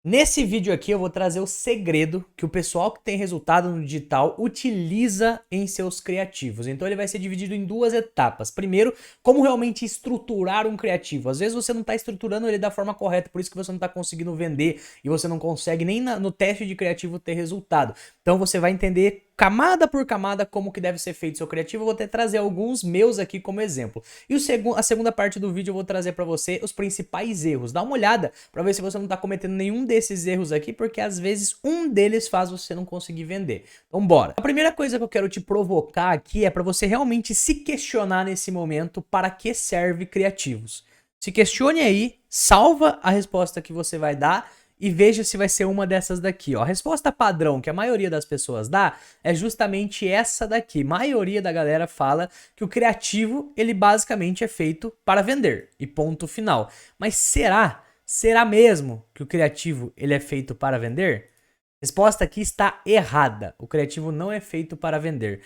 Nesse vídeo aqui eu vou trazer o segredo que o pessoal que tem resultado no digital utiliza em seus criativos. Então ele vai ser dividido em duas etapas. Primeiro, como realmente estruturar um criativo. Às vezes você não está estruturando ele da forma correta, por isso que você não está conseguindo vender e você não consegue nem no teste de criativo ter resultado. Então você vai entender camada por camada como que deve ser feito seu criativo. Eu vou até trazer alguns meus aqui como exemplo. E a segunda parte do vídeo eu vou trazer para você os principais erros. Dá uma olhada para ver se você não está cometendo nenhum desses erros aqui, porque às vezes um deles faz você não conseguir vender. Então bora. A primeira coisa que eu quero te provocar aqui é para você realmente se questionar nesse momento para que serve criativos. Se questione aí, salva a resposta que você vai dar e veja se vai ser uma dessas daqui, ó. A resposta padrão que a maioria das pessoas dá é justamente essa daqui. A maioria da galera fala que o criativo, ele basicamente é feito para vender e ponto final. Mas será? Será mesmo que o criativo, ele é feito para vender? Resposta aqui está errada. O criativo não é feito para vender.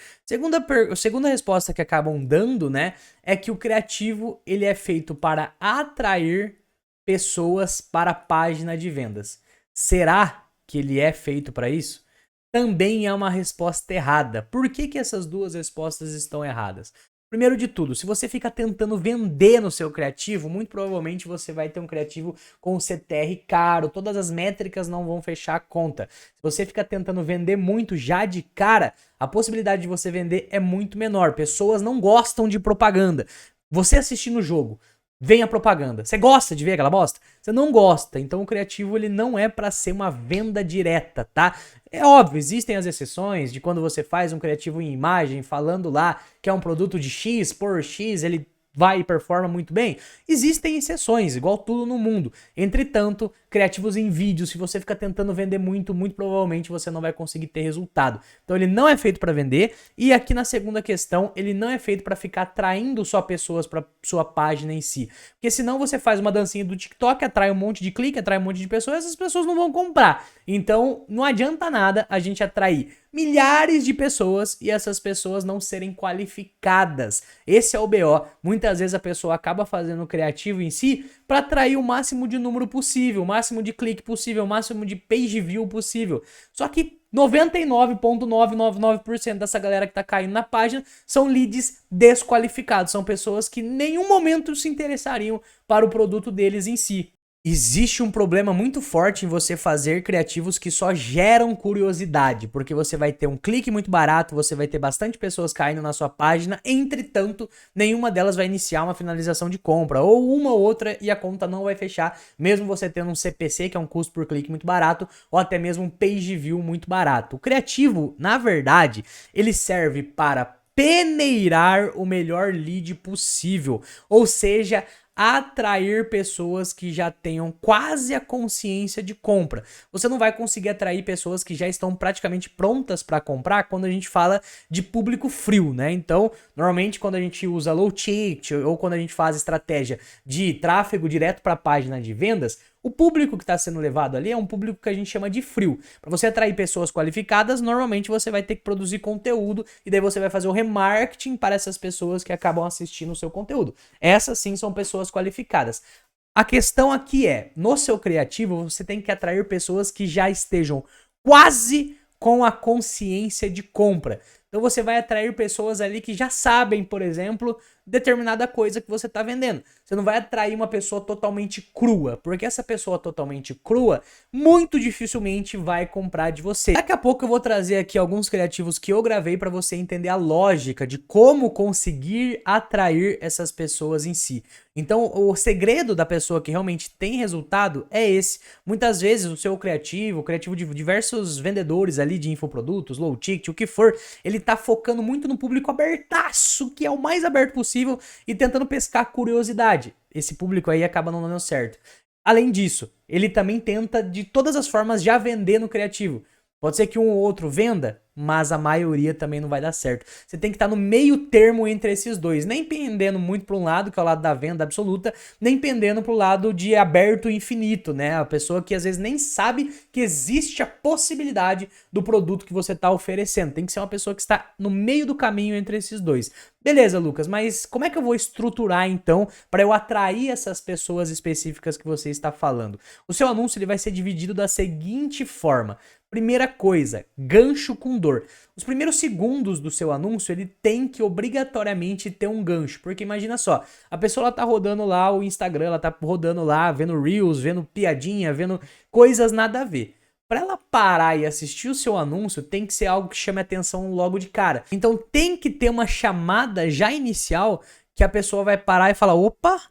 Segunda resposta que acabam dando, né, é que o criativo, ele é feito para atrair pessoas para a página de vendas. Será que ele é feito para isso? Também é uma resposta errada. Por que que essas duas respostas estão erradas? Primeiro de tudo, se você fica tentando vender no seu criativo, muito provavelmente você vai ter um criativo com CTR caro, todas as métricas não vão fechar a conta. Se você fica tentando vender muito já de cara, a possibilidade de você vender é muito menor. Pessoas não gostam de propaganda. Você assistindo o jogo, vem a propaganda. Você gosta de ver aquela bosta? Você não gosta. Então o criativo ele não é para ser uma venda direta, tá? É óbvio, existem as exceções de quando você faz um criativo em imagem falando lá que é um produto de X por X, ele vai e performa muito bem. Existem exceções, igual tudo no mundo. Entretanto, criativos em vídeo, se você fica tentando vender muito, muito provavelmente você não vai conseguir ter resultado. Então ele não é feito para vender. E aqui na segunda questão, ele não é feito para ficar atraindo só pessoas para sua página em si. Porque senão você faz uma dancinha do TikTok, atrai um monte de clique, atrai um monte de pessoas, essas pessoas não vão comprar. Então não adianta nada a gente atrair milhares de pessoas e essas pessoas não serem qualificadas. Esse é o BO. Muitas vezes a pessoa acaba fazendo o criativo em si para atrair o máximo de número possível, o máximo de clique possível, o máximo de page view possível. Só que 99,999% dessa galera que tá caindo na página são leads desqualificados, são pessoas que em nenhum momento se interessariam para o produto deles em si. Existe um problema muito forte em você fazer criativos que só geram curiosidade, porque você vai ter um clique muito barato, você vai ter bastante pessoas caindo na sua página, entretanto, nenhuma delas vai iniciar uma finalização de compra, ou uma ou outra e a conta não vai fechar, mesmo você tendo um CPC, que é um custo por clique muito barato, ou até mesmo um page view muito barato. O criativo, na verdade, ele serve para peneirar o melhor lead possível, ou seja, atrair pessoas que já tenham quase a consciência de compra. Você não vai conseguir atrair pessoas que já estão praticamente prontas para comprar quando a gente fala de público frio, né? Então, normalmente quando a gente usa low ticket ou quando a gente faz estratégia de tráfego direto para a página de vendas, o público que está sendo levado ali é um público que a gente chama de frio. Para você atrair pessoas qualificadas, normalmente você vai ter que produzir conteúdo e daí você vai fazer o remarketing para essas pessoas que acabam assistindo o seu conteúdo. Essas sim são pessoas qualificadas. A questão aqui é, no seu criativo, você tem que atrair pessoas que já estejam quase com a consciência de compra. Então você vai atrair pessoas ali que já sabem, por exemplo, determinada coisa que você está vendendo. Você não vai atrair uma pessoa totalmente crua, porque essa pessoa totalmente crua muito dificilmente vai comprar de você. Daqui a pouco eu vou trazer aqui alguns criativos que eu gravei para você entender a lógica de como conseguir atrair essas pessoas em si. Então o segredo da pessoa que realmente tem resultado é esse. Muitas vezes o seu criativo, o criativo de diversos vendedores ali de infoprodutos, low ticket, o que for, ele tá focando muito no público abertaço, que é o mais aberto possível, e tentando pescar curiosidade. Esse público aí acaba não dando certo. Além disso, ele também tenta de todas as formas já vender no criativo. Pode ser que um ou outro venda, mas a maioria também não vai dar certo. Você tem que estar no meio termo entre esses dois, nem pendendo muito para um lado, que é o lado da venda absoluta, nem pendendo para o lado de aberto infinito, né? A pessoa que às vezes nem sabe que existe a possibilidade do produto que você está oferecendo. Tem que ser uma pessoa que está no meio do caminho entre esses dois. Beleza, Lucas, mas como é que eu vou estruturar então para eu atrair essas pessoas específicas que você está falando? O seu anúncio ele vai ser dividido da seguinte forma. Primeira coisa, gancho com dor. Os primeiros segundos do seu anúncio, ele tem que obrigatoriamente ter um gancho, porque imagina só, a pessoa ela tá rodando lá o Instagram, ela tá rodando lá, vendo Reels, vendo piadinha, vendo coisas nada a ver. Para ela parar e assistir o seu anúncio, tem que ser algo que chame atenção logo de cara. Então tem que ter uma chamada já inicial que a pessoa vai parar e falar: opa,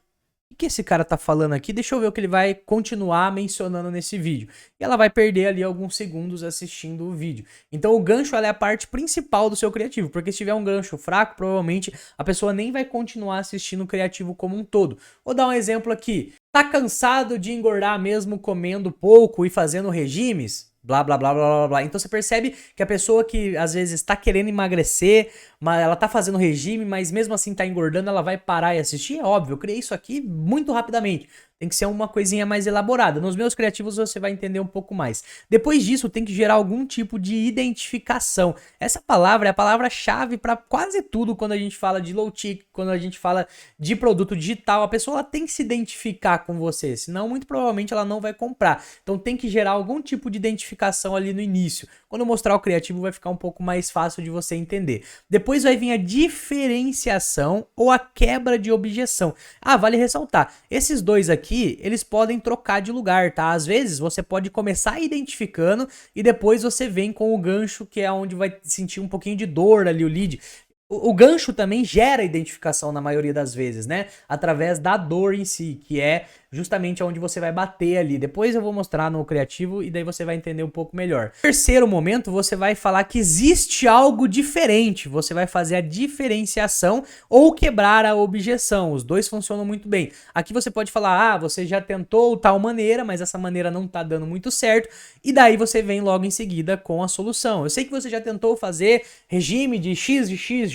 o que esse cara tá falando aqui? Deixa eu ver o que ele vai continuar mencionando nesse vídeo. E ela vai perder ali alguns segundos assistindo o vídeo. Então o gancho ela é a parte principal do seu criativo, porque se tiver um gancho fraco, provavelmente a pessoa nem vai continuar assistindo o criativo como um todo. Vou dar um exemplo aqui. Tá cansado de engordar mesmo comendo pouco e fazendo regimes? Blá, blá, blá, blá, blá, blá. Então você percebe que a pessoa que às vezes está querendo emagrecer, mas ela tá fazendo regime, mas mesmo assim tá engordando, ela vai parar e assistir? É óbvio, eu criei isso aqui muito rapidamente. Tem que ser uma coisinha mais elaborada. Nos meus criativos você vai entender um pouco mais. Depois disso, tem que gerar algum tipo de identificação. Essa palavra é a palavra-chave para quase tudo quando a gente fala de low tick, quando a gente fala de produto digital. A pessoa ela tem que se identificar com você, senão muito provavelmente ela não vai comprar. Então tem que gerar algum tipo de identificação ali no início. Quando eu mostrar o criativo vai ficar um pouco mais fácil de você entender. Depois vai vir a diferenciação ou a quebra de objeção. Ah, vale ressaltar, esses dois aqui eles podem trocar de lugar, tá? Às vezes você pode começar identificando e depois você vem com o gancho, que é onde vai sentir um pouquinho de dor ali o lead. O gancho também gera identificação na maioria das vezes, né? Através da dor em si, que é justamente onde você vai bater ali. Depois eu vou mostrar no criativo e daí você vai entender um pouco melhor. No terceiro momento, você vai falar que existe algo diferente. Você vai fazer a diferenciação ou quebrar a objeção. Os dois funcionam muito bem. Aqui você pode falar, ah, você já tentou tal maneira, mas essa maneira não tá dando muito certo. E daí você vem logo em seguida com a solução. Eu sei que você já tentou fazer regime de X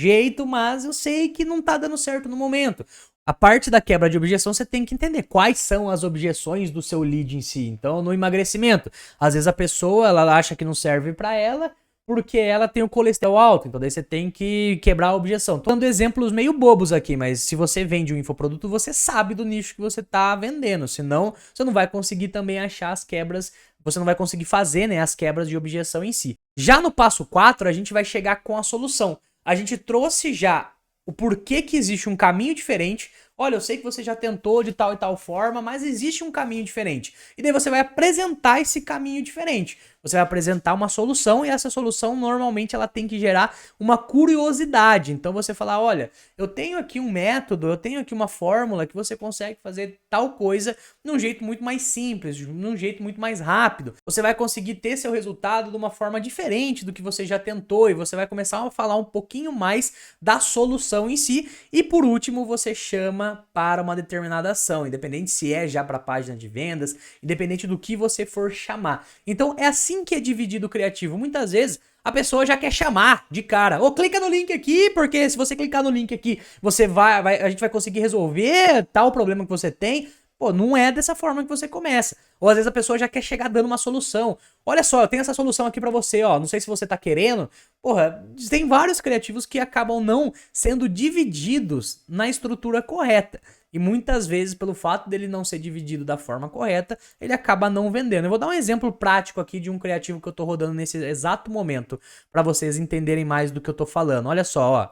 jeito, mas eu sei que não tá dando certo no momento. A parte da quebra de objeção você tem que entender quais são as objeções do seu lead em si. Então, no emagrecimento, às vezes a pessoa ela acha que não serve para ela porque ela tem o colesterol alto. Então, daí você tem que quebrar a objeção. Tô dando exemplos meio bobos aqui, mas se você vende um infoproduto, você sabe do nicho que você tá vendendo. Senão, você não vai conseguir também achar as quebras, você não vai conseguir fazer, né, as quebras de objeção em si. Já no passo 4, a gente vai chegar com a solução. A gente trouxe já o porquê que existe um caminho diferente. Olha, eu sei que você já tentou de tal e tal forma, mas existe um caminho diferente. E daí você vai apresentar esse caminho diferente. Você vai apresentar uma solução e essa solução normalmente ela tem que gerar uma curiosidade. Então você fala, olha, eu tenho aqui um método, eu tenho aqui uma fórmula que você consegue fazer tal coisa num jeito muito mais simples, num jeito muito mais rápido. Você vai conseguir ter seu resultado de uma forma diferente do que você já tentou e você vai começar a falar um pouquinho mais da solução em si. E por último, você chama para uma determinada ação, independente se é já para a página de vendas, independente do que você for chamar. Então é assim que é dividido o criativo. Muitas vezes a pessoa já quer chamar de cara. Ou clica no link aqui, porque se você clicar no link aqui, a gente vai conseguir resolver tal problema que você tem. Pô, não é dessa forma que você começa. Ou às vezes a pessoa já quer chegar dando uma solução. Olha só, eu tenho essa solução aqui pra você, ó. Não sei se você tá querendo. Porra, tem vários criativos que acabam não sendo divididos na estrutura correta. E muitas vezes, pelo fato dele não ser dividido da forma correta, ele acaba não vendendo. Eu vou dar um exemplo prático aqui de um criativo que eu tô rodando nesse exato momento, pra vocês entenderem mais do que eu tô falando. Olha só, ó.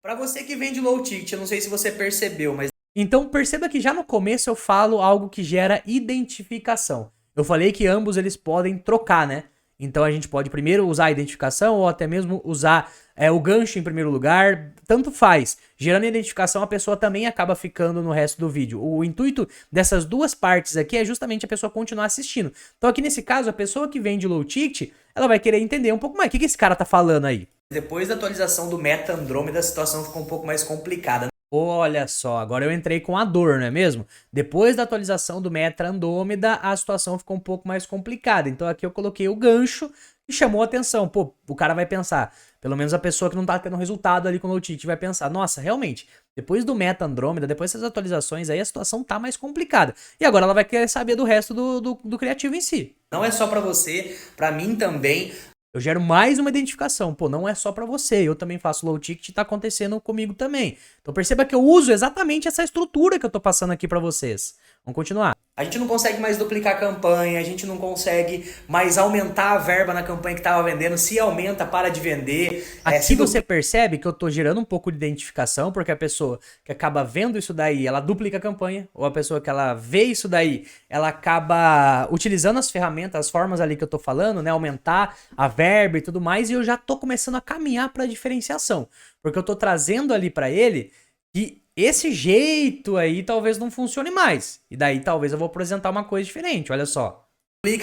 Pra você que vende low ticket, eu não sei se você percebeu, mas então perceba que já no começo eu falo algo que gera identificação. Eu falei que ambos eles podem trocar, né? Então a gente pode primeiro usar a identificação ou até mesmo usar o gancho em primeiro lugar, tanto faz. Gerando identificação a pessoa também acaba ficando no resto do vídeo. O intuito dessas duas partes aqui é justamente a pessoa continuar assistindo. Então aqui nesse caso a pessoa que vende low ticket, ela vai querer entender um pouco mais. O que esse cara tá falando aí? Depois da atualização do Meta Andromeda a situação ficou um pouco mais complicada. Olha só, agora eu entrei com a dor, não é mesmo? Depois da atualização do Meta Andromeda, a situação ficou um pouco mais complicada. Então aqui eu coloquei o gancho e chamou a atenção. Pô, o cara vai pensar, pelo menos a pessoa que não tá tendo resultado ali com o low ticket vai pensar, nossa, realmente, depois do Meta Andromeda, depois dessas atualizações aí, a situação tá mais complicada. E agora ela vai querer saber do resto do criativo em si. Não é só pra você, pra mim também. Eu gero mais uma identificação. Pô, não é só pra você. Eu também faço low ticket e tá acontecendo comigo também. Então perceba que eu uso exatamente essa estrutura que eu tô passando aqui pra vocês. Vamos continuar. A gente não consegue mais duplicar a campanha, a gente não consegue mais aumentar a verba na campanha que estava vendendo. Se aumenta, para de vender. Aqui você percebe que eu tô gerando um pouco de identificação, porque a pessoa que acaba vendo isso daí, ela duplica a campanha, ou a pessoa que ela vê isso daí, ela acaba utilizando as ferramentas, as formas ali que eu tô falando, né, aumentar a verba e tudo mais, e eu já tô começando a caminhar para diferenciação, porque eu tô trazendo ali para ele que esse jeito aí talvez não funcione mais. E daí talvez eu vou apresentar uma coisa diferente, olha só.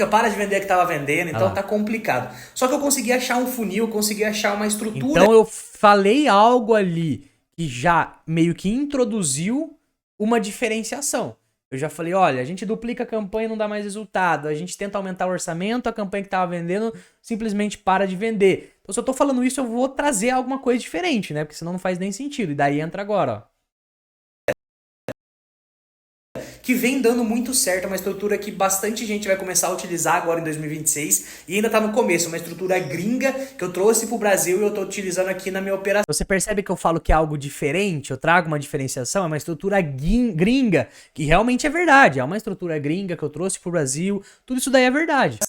Para de vender o que estava vendendo, então tá complicado. Só que eu consegui achar um funil, consegui achar uma estrutura. Então eu falei algo ali que já meio que introduziu uma diferenciação. Eu já falei, olha, a gente duplica a campanha e não dá mais resultado. A gente tenta aumentar o orçamento, a campanha que estava vendendo simplesmente para de vender. Então se eu tô falando isso, eu vou trazer alguma coisa diferente, né? Porque senão não faz nem sentido. E daí entra agora, ó. Que vem dando muito certo, é uma estrutura que bastante gente vai começar a utilizar agora em 2026 e ainda tá no começo, uma estrutura gringa que eu trouxe pro Brasil e eu tô utilizando aqui na minha operação. Você percebe que eu falo que é algo diferente, eu trago uma diferenciação, é uma estrutura gringa, que realmente é verdade, é uma estrutura gringa que eu trouxe pro Brasil, tudo isso daí é verdade.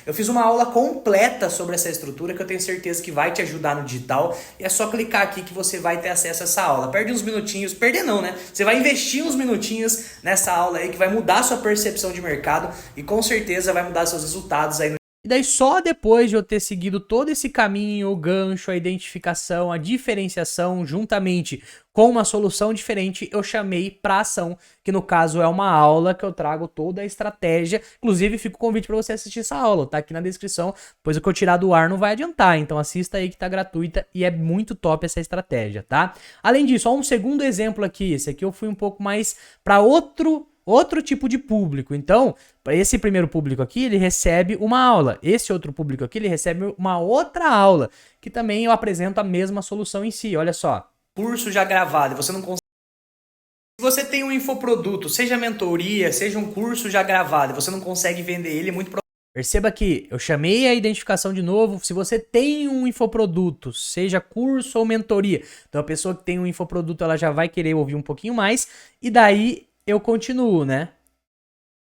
Eu fiz uma aula completa sobre essa estrutura que eu tenho certeza que vai te ajudar no digital e é só clicar aqui que você vai ter acesso a essa aula. Perde uns minutinhos, perder não, né? Você vai investir uns minutinhos nessa aula aí que vai mudar a sua percepção de mercado e com certeza vai mudar seus resultados aí no... E daí só depois de eu ter seguido todo esse caminho, o gancho, a identificação, a diferenciação, juntamente com uma solução diferente, eu chamei para ação, que no caso é uma aula que eu trago toda a estratégia. Inclusive, fica o convite para você assistir essa aula, tá aqui na descrição, pois o que eu tirar do ar não vai adiantar, então assista aí que tá gratuita e é muito top essa estratégia, tá? Além disso, ó, um segundo exemplo aqui, esse aqui eu fui um pouco mais para outro tipo de público. Então, esse primeiro público aqui, ele recebe uma aula. Esse outro público aqui, ele recebe uma outra aula, que também eu apresento a mesma solução em si. Olha só. Curso já gravado, você não consegue... Se você tem um infoproduto, seja mentoria, seja um curso já gravado, você não consegue vender ele, muito provavelmente... Perceba que eu chamei a identificação de novo. Se você tem um infoproduto, seja curso ou mentoria, então a pessoa que tem um infoproduto, ela já vai querer ouvir um pouquinho mais, e daí eu continuo, né?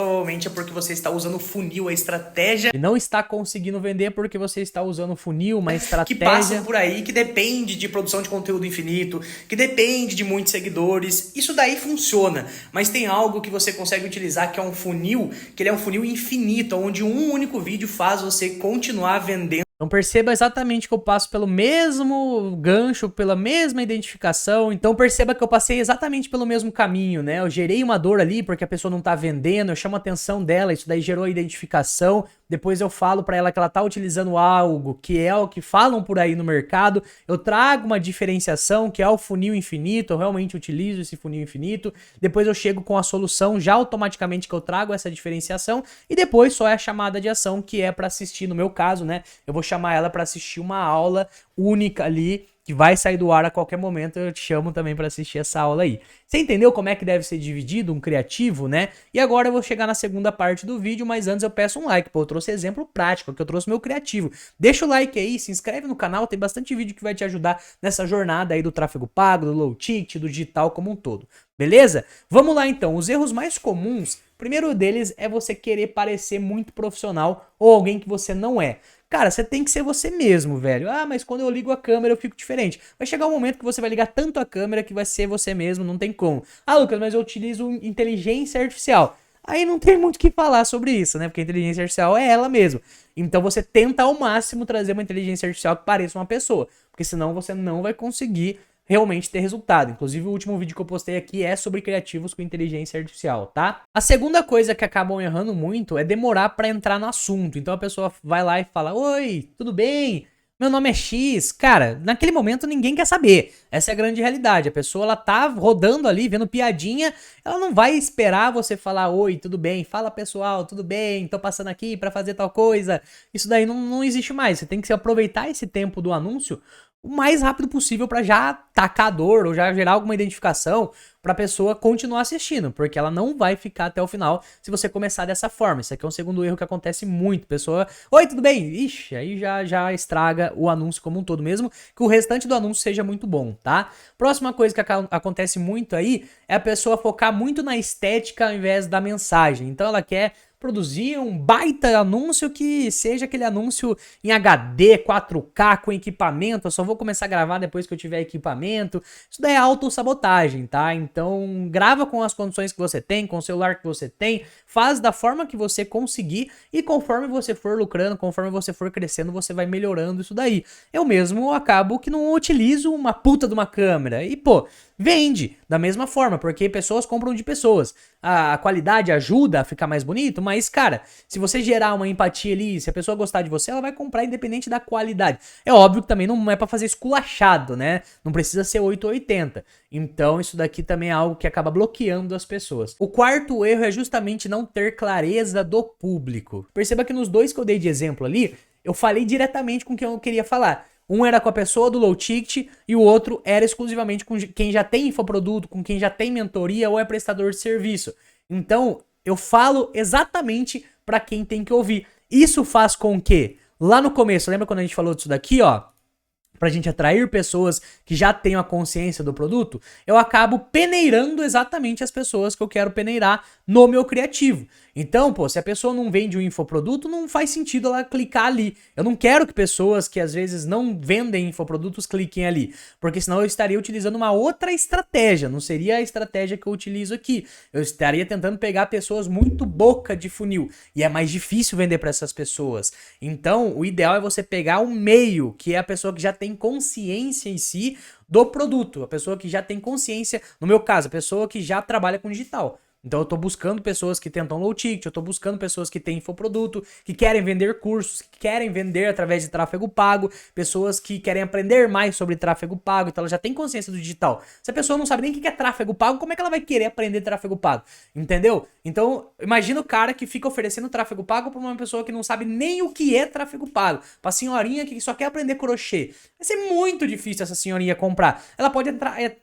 Provavelmente é porque você está usando funil, a estratégia... E não está conseguindo vender porque você está usando funil, uma estratégia... Que passam por aí, que depende de produção de conteúdo infinito, que depende de muitos seguidores. Isso daí funciona, mas tem algo que você consegue utilizar que é um funil, que ele é um funil infinito, onde um único vídeo faz você continuar vendendo. Então perceba exatamente que eu passo pelo mesmo gancho, pela mesma identificação. Então perceba que eu passei exatamente pelo mesmo caminho, né? Eu gerei uma dor ali porque a pessoa não tá vendendo, eu chamo a atenção dela, isso daí gerou a identificação. Depois eu falo pra ela que ela tá utilizando algo que é o que falam por aí no mercado. Eu trago uma diferenciação que é o funil infinito, eu realmente utilizo esse funil infinito. Depois eu chego com a solução já automaticamente que eu trago essa diferenciação. E depois só é a chamada de ação que é pra assistir, no meu caso, né? Eu vou chamar ela para assistir uma aula única ali, que vai sair do ar a qualquer momento, eu te chamo também para assistir essa aula aí. Você entendeu como é que deve ser dividido um criativo, né? E agora eu vou chegar na segunda parte do vídeo, mas antes eu peço um like, pô, eu trouxe exemplo prático, aqui eu trouxe meu criativo. Deixa o like aí, se inscreve no canal, tem bastante vídeo que vai te ajudar nessa jornada aí do tráfego pago, do low ticket, do digital como um todo. Beleza? Vamos lá então, os erros mais comuns, o primeiro deles é você querer parecer muito profissional ou alguém que você não é. Cara, você tem que ser você mesmo, velho. Ah, mas quando eu ligo a câmera eu fico diferente. Vai chegar um momento que você vai ligar tanto a câmera que vai ser você mesmo, não tem como. Ah, Lucas, mas eu utilizo inteligência artificial. Aí não tem muito o que falar sobre isso, né? Porque a inteligência artificial é ela mesma. Então você tenta ao máximo trazer uma inteligência artificial que pareça uma pessoa. Porque senão você não vai conseguir realmente ter resultado. Inclusive o último vídeo que eu postei aqui é sobre criativos com inteligência artificial, tá? A segunda coisa que acabam errando muito é demorar pra entrar no assunto. Então a pessoa vai lá e fala: oi, tudo bem? Meu nome é X. Cara, naquele momento ninguém quer saber. Essa é a grande realidade. A pessoa, ela tá rodando ali, vendo piadinha, ela não vai esperar você falar: oi, tudo bem? Fala pessoal, tudo bem? Tô passando aqui pra fazer tal coisa. Isso daí não existe mais. Você tem que aproveitar esse tempo do anúncio o mais rápido possível para já tacar a dor ou já gerar alguma identificação. pra pessoa continuar assistindo, porque ela não vai ficar até o final se você começar dessa forma. Isso aqui é um segundo erro que acontece muito. Pessoa, oi, tudo bem? Ixi, aí já estraga o anúncio como um todo, mesmo que o restante do anúncio seja muito bom, tá? Próxima coisa que acontece muito aí é a pessoa focar muito na estética ao invés da mensagem. Então ela quer produzir um baita anúncio que seja aquele anúncio em HD, 4K, com equipamento. Eu só vou começar a gravar depois que eu tiver equipamento. Isso daí é autossabotagem, tá? Então grava com as condições que você tem, com o celular que você tem, faz da forma que você conseguir e conforme você for lucrando, conforme você for crescendo, você vai melhorando isso daí. Eu mesmo acabo que não utilizo uma puta de uma câmera e, pô, vende da mesma forma, porque pessoas compram de pessoas. A qualidade ajuda a ficar mais bonito, mas, cara, se você gerar uma empatia ali, se a pessoa gostar de você, ela vai comprar independente da qualidade. É óbvio que também não é pra fazer esculachado, né? Não precisa ser 880. Então, isso daqui também é algo que acaba bloqueando as pessoas. O quarto erro é justamente não ter clareza do público. Perceba que nos dois que eu dei de exemplo ali, eu falei diretamente com quem eu queria falar. Um era com a pessoa do low ticket e o outro era exclusivamente com quem já tem infoproduto, com quem já tem mentoria ou é prestador de serviço. Então, eu falo exatamente para quem tem que ouvir. Isso faz com que, lá no começo, lembra quando a gente falou disso daqui, ó? Pra gente atrair pessoas que já tenham a consciência do produto, eu acabo peneirando exatamente as pessoas que eu quero peneirar no meu criativo. Então, pô, se a pessoa não vende um infoproduto, não faz sentido ela clicar ali. Eu não quero que pessoas que às vezes não vendem infoprodutos cliquem ali, porque senão eu estaria utilizando uma outra estratégia, não seria a estratégia que eu utilizo aqui. Eu estaria tentando pegar pessoas muito boca de funil, e é mais difícil vender para essas pessoas. Então, o ideal é você pegar o meio, que é a pessoa que já tem consciência em si do produto, a pessoa que já tem consciência, no meu caso, a pessoa que já trabalha com digital. Então eu tô buscando pessoas que tentam low ticket, eu tô buscando pessoas que têm infoproduto, que querem vender cursos, que querem vender através de tráfego pago, pessoas que querem aprender mais sobre tráfego pago, então ela já tem consciência do digital. Se a pessoa não sabe nem o que é tráfego pago, como é que ela vai querer aprender tráfego pago? Entendeu? Então, imagina o cara que fica oferecendo tráfego pago pra uma pessoa que não sabe nem o que é tráfego pago, pra senhorinha que só quer aprender crochê. Vai ser muito difícil essa senhorinha comprar. Ela pode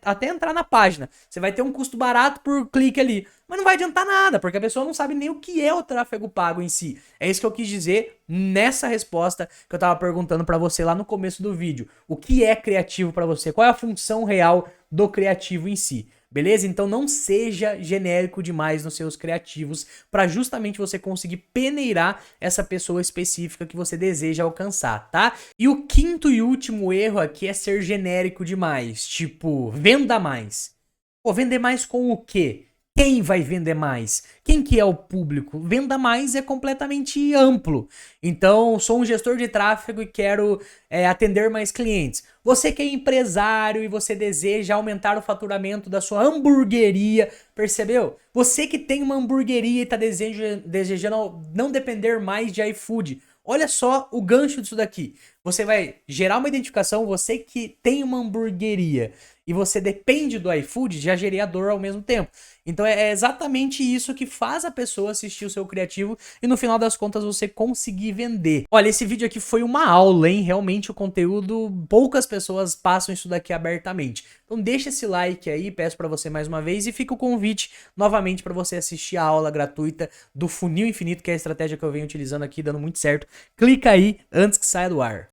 até entrar na página, você vai ter um custo barato por clique ali, mas não vai adiantar nada, porque a pessoa não sabe nem o que é o tráfego pago em si. É isso que eu quis dizer nessa resposta que eu tava perguntando pra você lá no começo do vídeo. O que é criativo pra você? Qual é a função real do criativo em si? Beleza? Então não seja genérico demais nos seus criativos para justamente você conseguir peneirar essa pessoa específica que você deseja alcançar, tá? E o quinto e último erro aqui é ser genérico demais, tipo, venda mais. Pô, vender mais com o quê? Quem vai vender mais? Quem que é o público? Venda mais é completamente amplo. Então, sou um gestor de tráfego e quero atender mais clientes. Você que é empresário e você deseja aumentar o faturamento da sua hamburgueria, percebeu? Você que tem uma hamburgueria e está desejando não depender mais de iFood. Olha só o gancho disso daqui. Você vai gerar uma identificação, você que tem uma hamburgueria e você depende do iFood, já gereador ao mesmo tempo. Então é exatamente isso que faz a pessoa assistir o seu criativo e no final das contas você conseguir vender. Olha, esse vídeo aqui foi uma aula, hein? Realmente o conteúdo, poucas pessoas passam isso daqui abertamente. Então deixa esse like aí, peço pra você mais uma vez e fica o convite novamente pra você assistir a aula gratuita do Funil Infinito, que é a estratégia que eu venho utilizando aqui, dando muito certo. Clica aí antes que saia do ar.